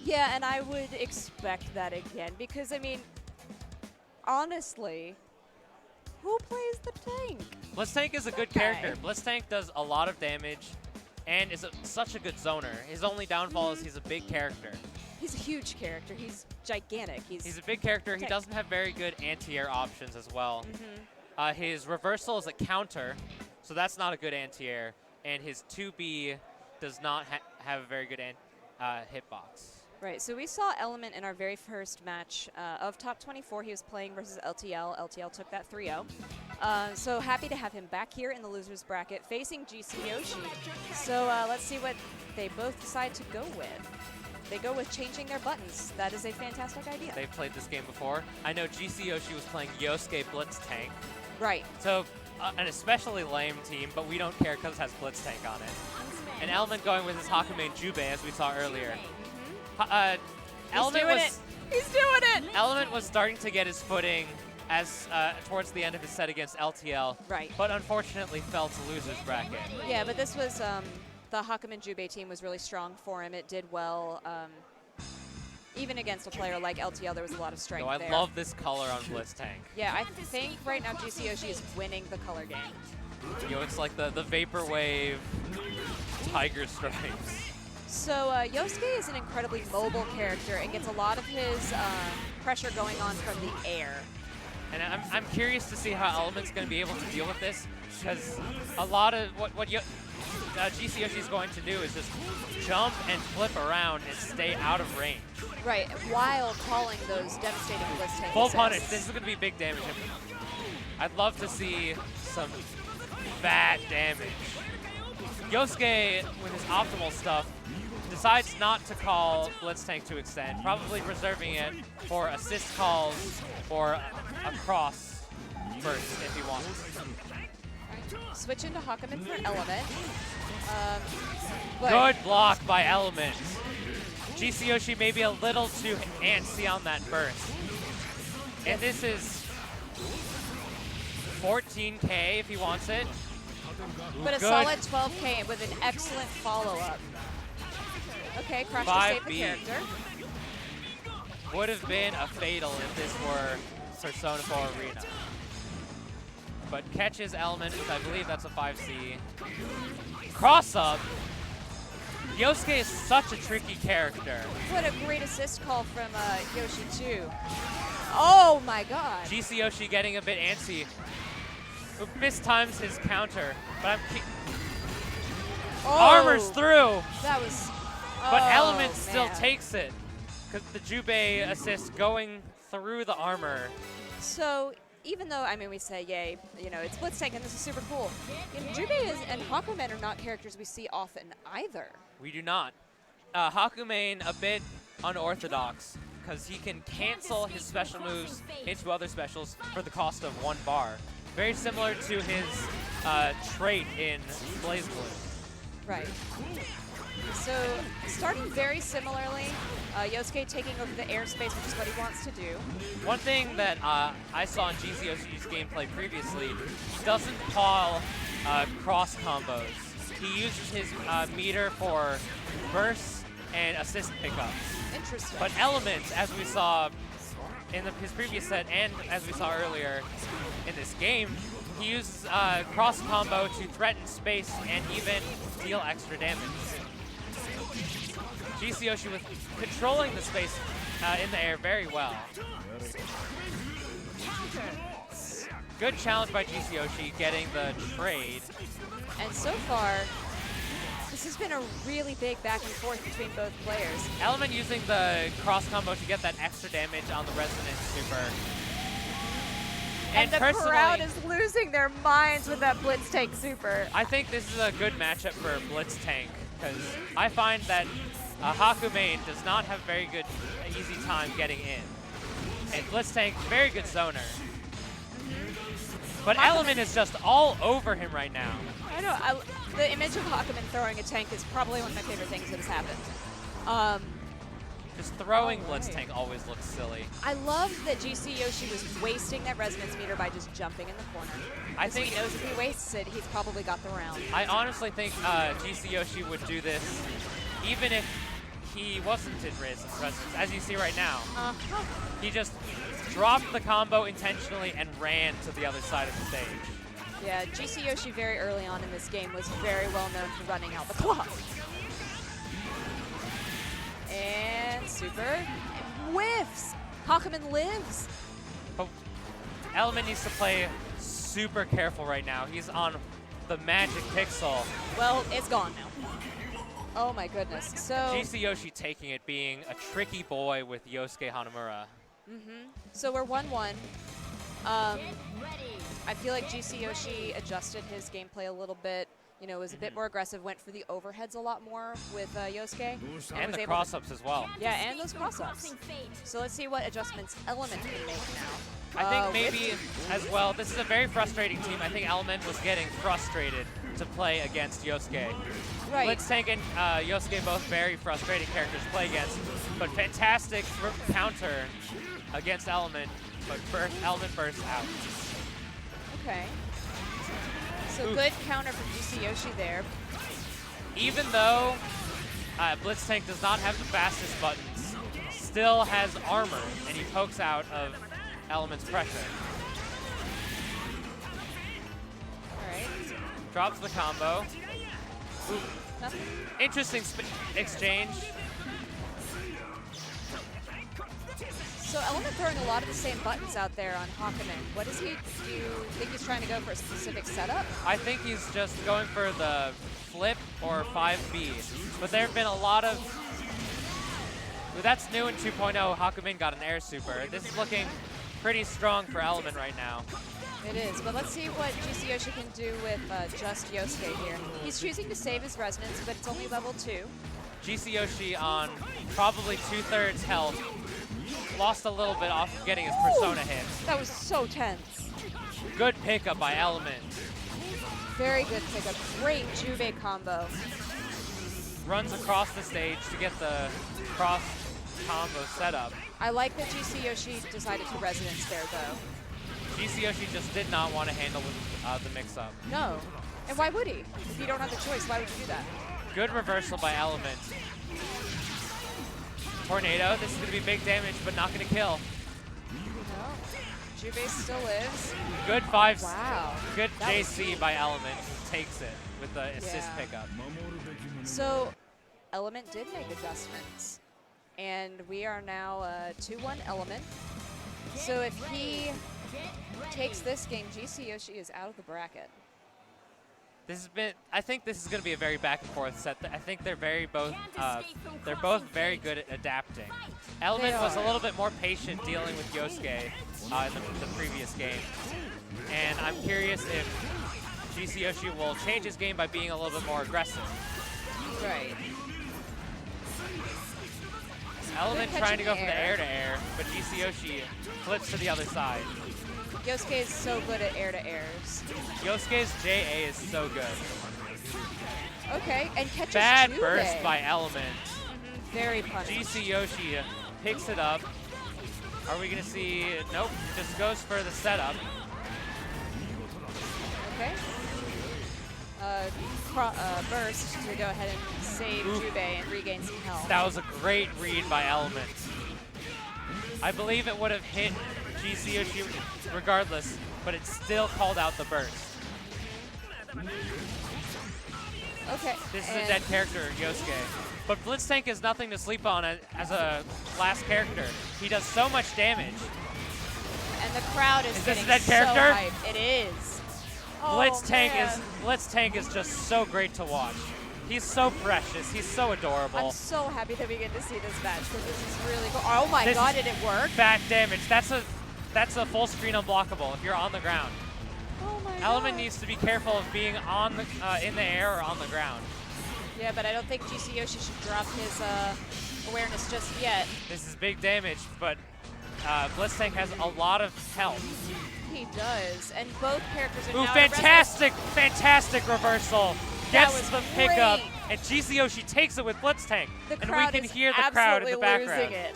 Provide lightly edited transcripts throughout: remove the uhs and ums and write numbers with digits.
Yeah, and I would expect that again because, I mean, honestly, who plays the tank? Blitztank is a good character. Blitztank does a lot of damage and is such a good zoner. His only downfall is he's a big character. He's a huge character. He's gigantic. He's a big character. He doesn't have very good anti-air options as well. His reversal is a counter, so that's not a good anti-air. And his 2B does not have a very good hitbox. Right, so we saw Element in our very first match of Top 24. He was playing versus LTL. LTL took that 3-0. So happy to have him back here in the loser's bracket facing GCYoshi. So let's see what they both decide to go with. They go with changing their buttons. That is a fantastic idea. They've played this game before. I know GCYoshi was playing Yosuke Blitztank. Right. So an especially lame team, but we don't care because it has Blitztank on it. And Element going with his Haku main Jubei, as we saw earlier. He's doing it! Element was starting to get his footing as towards the end of his set against LTL. Right. But unfortunately fell to loser's bracket. Yeah, but this was the Hakumen Jubei team was really strong for him. It did well. Even against a player like LTL, there was a lot of strength there. I love this color on Blitztank. Yeah, I think right now GCYoshi is winning the color game. Yo, it's like the Vaporwave Tiger Stripes. So Yosuke is an incredibly mobile character and gets a lot of his pressure going on from the air. And I'm curious to see how Element's going to be able to deal with this, because a lot of what GCYoshi is going to do is just jump and flip around and stay out of range. Right, while calling those devastating Blitztank. Full punish. This is going to be big damage. I'd love to see some bad damage. Yosuke, with his optimal stuff, decides not to call Blitztank to extend, probably reserving it for assist calls or a cross burst if he wants. Switch into Hakumen for Element. Good block by Element. GCYoshi may be a little too antsy on that burst. And this is 14K if he wants it. But a solid 12K with an excellent follow-up. Okay, crash to save the character. Would have been a fatal if this were Persona 4 Arena. But catches Element, I believe that's a 5C. Cross up. Yosuke is such a tricky character. What a great assist call from Yoshi too. Oh my god. GCYoshi getting a bit antsy. Mistimes his counter, but armors through. That was. But Element still takes it because the Jubei assist going through the armor. So even though, I mean, we say, yay, you know, it's Blitztank and this is super cool, Jubei and Hakumen are not characters we see often either. We do not. Hakumen a bit unorthodox because he can cancel his special moves into other specials for the cost of 1 bar. Very similar to his trait in BlazBlue. Right. So starting very similarly, Yosuke taking over the airspace, which is what he wants to do. One thing that I saw in GCYoshi's gameplay previously, he doesn't call cross combos. He uses his meter for bursts and assist pickups. Interesting. But Elements, as we saw in his previous set and as we saw earlier in this game, he uses cross combo to threaten space and even deal extra damage. GCYoshi was controlling the space in the air very well. Good challenge by GCYoshi getting the trade. And so far, this has been a really big back and forth between both players. Element using the cross combo to get that extra damage on the Resonance Super. And the crowd is losing their minds with that Blitztank Super. I think this is a good matchup for Blitztank because I find that Hakumen does not have very good, easy time getting in. And Blitztank, very good zoner. But Element is just all over him right now. I know. The image of Hakumen throwing a tank is probably one of my favorite things that has happened. Just throwing Blitztank always looks silly. I love that GCYoshi was wasting that resonance meter by just jumping in the corner. I think he knows if he wastes it, he's probably got the round. I honestly think GCYoshi would do this even if he wasn't in resistance, as you see right now. Uh-huh. He just dropped the combo intentionally and ran to the other side of the stage. Yeah, GCYoshi very early on in this game was very well known for running out the clock. And super whiffs. Hakuman lives. But Element needs to play super careful right now. He's on the magic pixel. Well, it's gone now. Oh my goodness. So GCYoshi taking it, being a tricky boy with Yosuke Hanamura. So we're 1-1. I feel like GCYoshi adjusted his gameplay a little bit. You know, was a bit more aggressive, went for the overheads a lot more with Yosuke. And was the able cross-ups as well. Yeah, and those cross-ups. So let's see what adjustments Element can make now. I think maybe as well, this is a very frustrating team. I think Element was getting frustrated to play against Yosuke. Right. Blitz Tank and Yosuke, both very frustrating characters to play against, but fantastic counter against Element, but Element bursts out. Okay. So good counter from GCYoshi there. Even though Blitz Tank does not have the fastest buttons, still has armor, and he pokes out of Element's pressure. All right. Drops the combo. Ooh. Nothing. Interesting exchange. So Element throwing a lot of the same buttons out there on Hakuman. What does he do? You think he's trying to go for a specific setup? I think he's just going for the flip or 5B. But there have been a lot of... That's new in 2.0. Hakuman got an air super. This is looking pretty strong for Element right now. It is, but let's see what GCYoshi can do with just Yosuke here. He's choosing to save his resonance, but it's only level 2. GCYoshi on probably 2/3 health. Lost a little bit off of getting his persona hit. That was so tense. Good pickup by Element. Very good pickup. Great Jubei combo. Runs across the stage to get the cross combo set up. I like that GCYoshi decided to resonance there, though. GCYoshi just did not want to handle the mix-up. No. And why would he? If you don't have the choice, why would you do that? Good reversal by Element. Tornado, this is going to be big damage, but not going to kill. No. Jubei still lives. Good 5. Wow. Good That was JC by Element. Takes it with the assist pickup. So Element did make adjustments. And we are now 2-1 Element. So if he takes this game, GCYoshi is out of the bracket. This has been. I think this is going to be a very back and forth set. I think they're both very good at adapting. Element was a little bit more patient dealing with Yosuke in the previous game, and I'm curious if GCYoshi will change his game by being a little bit more aggressive. Right. Element trying to go for the air-to-air, but GCYoshi flips to the other side. Yosuke is so good at air-to-airs. Yosuke's JA is so good. Okay, and catches Bad Jubei. burst by Element. Very punished. GCYoshi picks it up. Are we going to see? Nope, just goes for the setup. Okay. Burst to go ahead and save Jubei and regain some health. That was a great read by Element. I believe it would have hit GCYoshi regardless, but it still called out the burst. Okay. This is a dead character, Yosuke. But Blitz Tank is nothing to sleep on as a last character. He does so much damage. And the crowd is this getting a dead so character? hyped. It is. Blitz Tank is just so great to watch. He's so precious. He's so adorable. I'm so happy that we get to see this match because this is really cool. Oh my god, did it work? Back damage. That's a full screen unblockable if you're on the ground. Oh my Element god. needs to be careful of being on the in the air or on the ground. Yeah, but I don't think GCYoshi should drop his awareness just yet. This is big damage, but Blitz Tank has a lot of health. He does, and both characters are Ooh, now fantastic reversal. Gets the pickup, great. and GCYoshi takes it with Blitz Tank. The And crowd we can is hear the crowd in the absolutely background. losing it.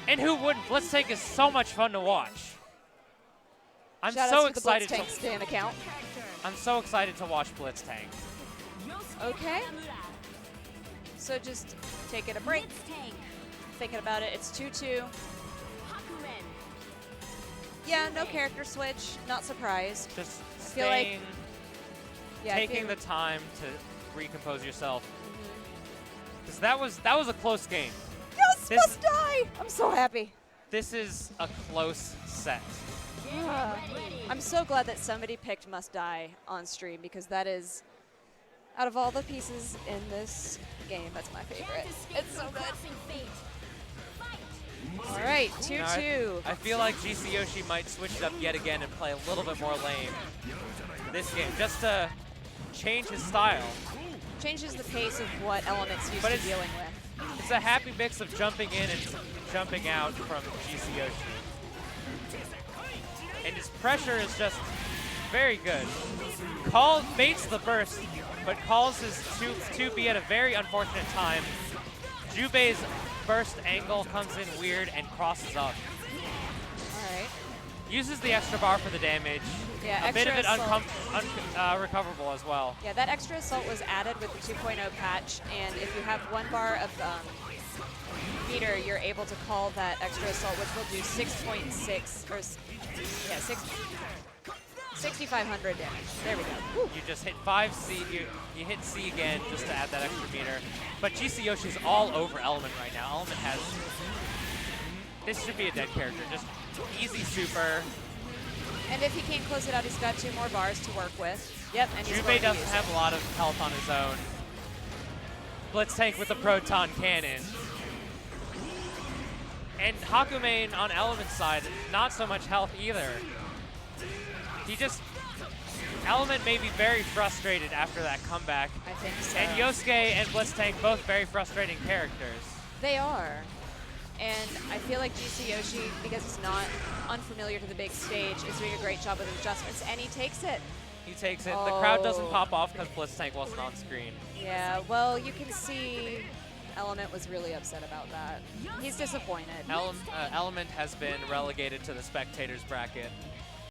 And who wouldn't? Blitz Tank is so much fun to watch. I'm Shout so out to excited the Blitz Tank Stan account. I'm so excited to watch Blitz Tank. Okay. So just taking a break, thinking about it. It's 2-2. Yeah, no character switch. Not surprised. Just feel like- staying, Yeah, taking the time to recompose yourself. Mhm. Because that was a close game. Yes, This- must die! I'm so happy. This is a close set. I'm so glad that somebody picked Must Die on stream because that is, out of all the pieces in this game, that's my favorite. It's so good. All right, 2-2. I feel like GCYoshi might switch it up yet again and play a little bit more lane this game, just to change his style. Changes the pace of what Element's used But to it's- dealing with. It's a happy mix of jumping in and jumping out from GCYoshi. And his pressure is just very good. Baits the burst, but calls his 2B at a very unfortunate time. Jubei's burst angle comes in weird and crosses up. All right. Uses the extra bar for the damage. Yeah, A bit of it assault. recoverable as well. Yeah, that extra assault was added with the 2.0 patch, and if you have 1 bar of meter, you're able to call that extra assault, which will do 6.6 or 6,500 damage. There we go. Woo. You just hit 5C, you hit C again just to add that extra meter. But GCYoshi's all over Element right now. Element has, this should be a dead character, just easy super. And if he can't close it out, he's got 2 more bars to work with. Yep, and he's going Jubei to doesn't use have it. a lot of health on his own. Blitz tank with the proton cannon. And Haku main on Element's side, not so much health either. Element may be very frustrated after that comeback. I think so. And Yosuke and Blitz tank both very frustrating characters. They are. And I feel like GCYoshi, because he's not unfamiliar to the big stage, is doing a great job with adjustments, and he takes it. He takes it. The crowd doesn't Oh. pop off because Blitz tank wasn't on screen. Yeah, well, you can see Element was really upset about that. He's disappointed. Element has been relegated to the spectators bracket.